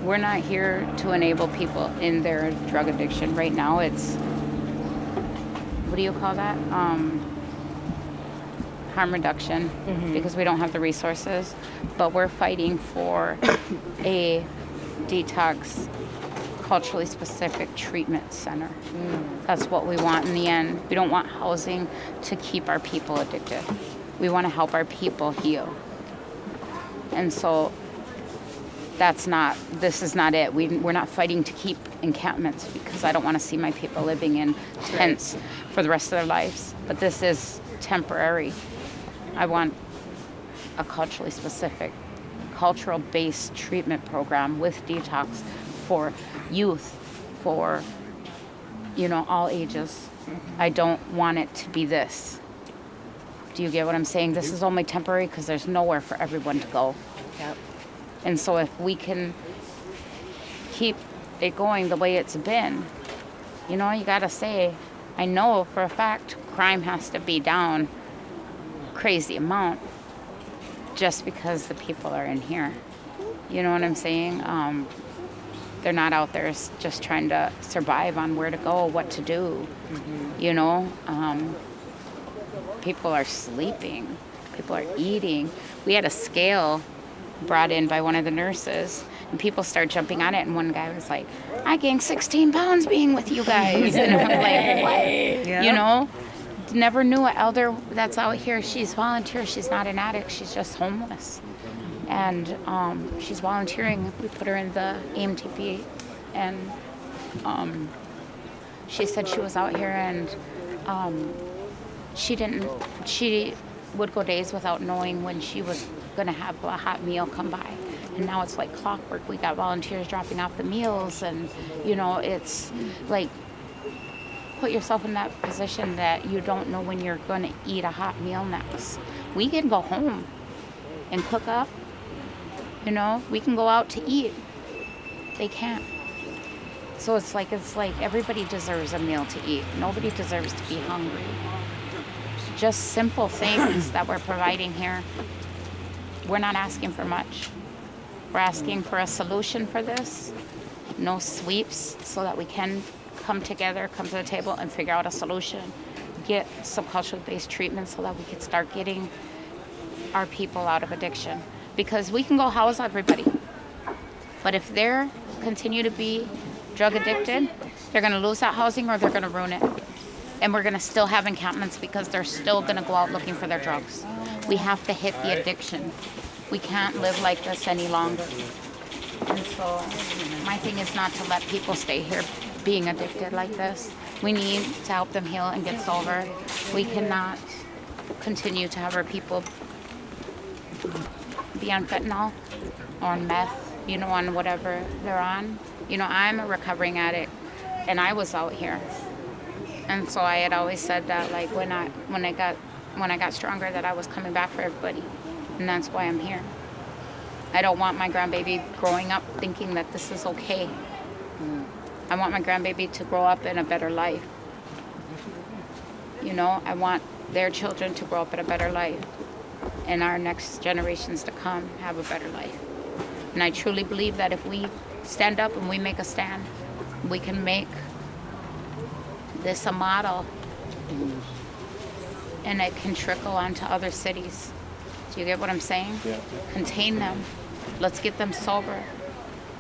we're not here to enable people in their drug addiction. Right now it's, what do you call that? Harm reduction, because we don't have the resources. But we're fighting for a detox, culturally specific treatment center. That's what we want in the end. We don't want housing to keep our people addicted. We want to help our people heal. And so this is not it. We're not fighting to keep encampments, because I don't want to see my people living in tents for the rest of their lives. But this is temporary. I want a culturally specific, cultural-based treatment program with detox for youth, for, all ages. I don't want it to be this. Do you get what I'm saying? This is only temporary because there's nowhere for everyone to go. Yep. And so if we can keep it going the way it's been, you gotta say, I know for a fact crime has to be down crazy amount just because the people are in here. You know what I'm saying? They're not out there just trying to survive on where to go, what to do. People are sleeping. People are eating. We had a scale brought in by one of the nurses, and people started jumping on it, and one guy was like, I gained 16 pounds being with you guys. And I'm like, what? Yeah. Never knew an elder that's out here. She's volunteer. She's not an addict. She's just homeless. And she's volunteering. We put her in the EMTP, and she said she was out here, and she would go days without knowing when she was going to have a hot meal come by. And now it's like clockwork. We got volunteers dropping off the meals, and it's like, put yourself in that position that you don't know when you're going to eat a hot meal next. We can go home and cook up. We can go out to eat. They can't. So it's like everybody deserves a meal to eat. Nobody deserves to be hungry. Just simple things that we're providing here. We're not asking for much. We're asking for a solution for this. No sweeps, so that we can come together, come to the table, and figure out a solution. Get some culturally based treatment so that we can start getting our people out of addiction. Because we can go house everybody. But if they're continue to be drug addicted, they're going to lose that housing, or they're going to ruin it. And we're going to still have encampments because they're still going to go out looking for their drugs. We have to hit the addiction. We can't live like this any longer. And so my thing is not to let people stay here being addicted like this. We need to help them heal and get sober. We cannot continue to have our people be on fentanyl or on meth, on whatever they're on. I'm a recovering addict, and I was out here. And so I had always said that, like, when I got stronger, that I was coming back for everybody. And that's why I'm here. I don't want my grandbaby growing up thinking that this is okay. I want my grandbaby to grow up in a better life. I want their children to grow up in a better life, and our next generations to come have a better life. And I truly believe that if we stand up and we make a stand, we can make this a model, and it can trickle onto other cities. Do you get what I'm saying? Yeah. Contain them. Let's get them sober.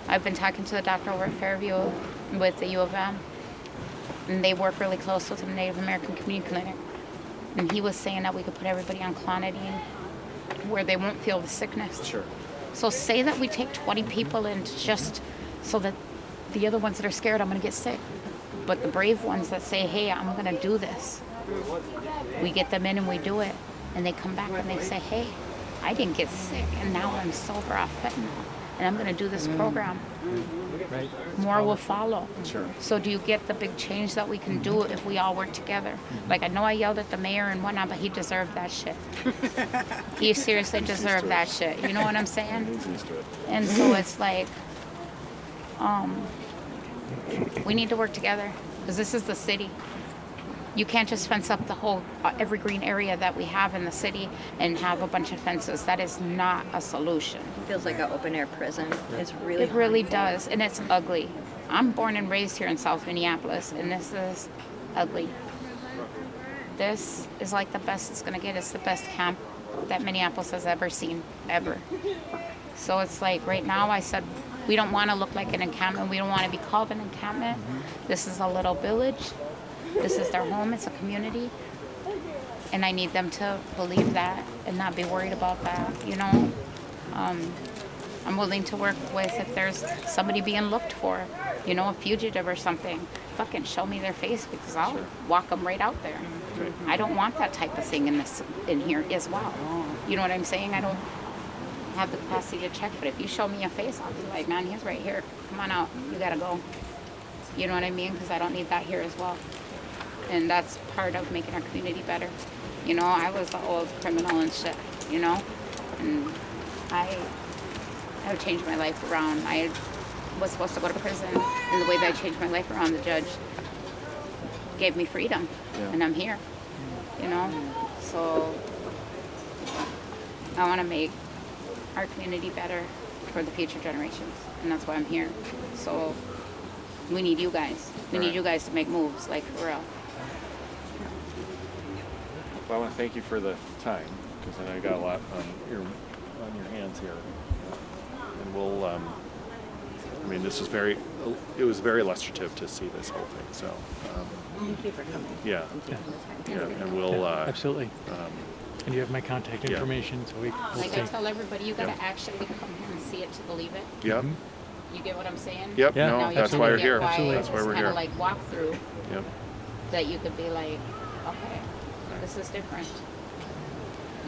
I've been talking to the doctor over at Fairview with the U of M, and they work really close with the Native American Community Clinic. And he was saying that we could put everybody on clonidine where they won't feel the sickness. Sure. So say that we take 20 people in just so that the other ones that are scared, I'm going to get sick. But the brave ones that say, hey, I'm going to do this, we get them in and we do it. And they come back and they say, hey, I didn't get sick, and now I'm sober off fentanyl, and I'm going to do this program. Right. More will follow. Sure. So do you get the big change that we can do if we all work together? Like, I know I yelled at the mayor and whatnot, but he deserved that shit. He seriously deserved that shit. You know what I'm saying? And so it's like, we need to work together, because this is the city. You can't just fence up the whole every green area that we have in the city and have a bunch of fences. That is not a solution. It feels like an open air prison. It's really It really hard. does, and it's ugly. I'm born and raised here in South Minneapolis, and this is ugly. This is like the best it's gonna get. It's the best camp that Minneapolis has ever seen, ever. So it's like right now I said, we don't want to look like an encampment. We don't want to be called an encampment. This is a little village. This is their home. It's a community. And I need them to believe that and not be worried about that, you know. I'm willing to work with if there's somebody being looked for, you know, a fugitive or something. Fucking show me their face because I'll walk them right out there. I don't want that type of thing in here as well. You know what I'm saying? I don't have the capacity to check, but if you show me a face, I'll be like, man, he's right here. Come on out. You gotta go. You know what I mean? Because I don't need that here as well. And that's part of making our community better. You know, I was the old criminal and shit, you know? And I have changed my life around. I was supposed to go to prison, and the way that I changed my life around, the judge gave me freedom, and I'm here, you know? So I want to make our community better for the future generations, and that's why I'm here. So we need you guys. We need you guys to make moves, like, for real. Well, I want to thank you for the time, because I know you got a lot on your hands here. And we'll, I mean, it was very illustrative to see this whole thing, so. Thank you for coming. Yeah. And we'll. Absolutely. And you have my contact information, so we'll Like I tell everybody, you gotta actually come here and see it to believe it. Yep. You get what I'm saying? Yep. Yeah. No, Now that's you why can you're get here. Absolutely. That's why we're Kind here. of like walk through Yep. that you could be like, okay, this is different.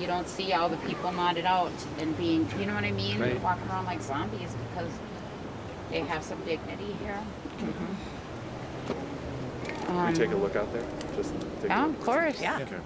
You don't see all the people nodded out and being, you know what I mean? Right. Walking around like zombies because they have some dignity here. Can we take a look out there? Just take a Yeah, look. of course. Yeah. Okay.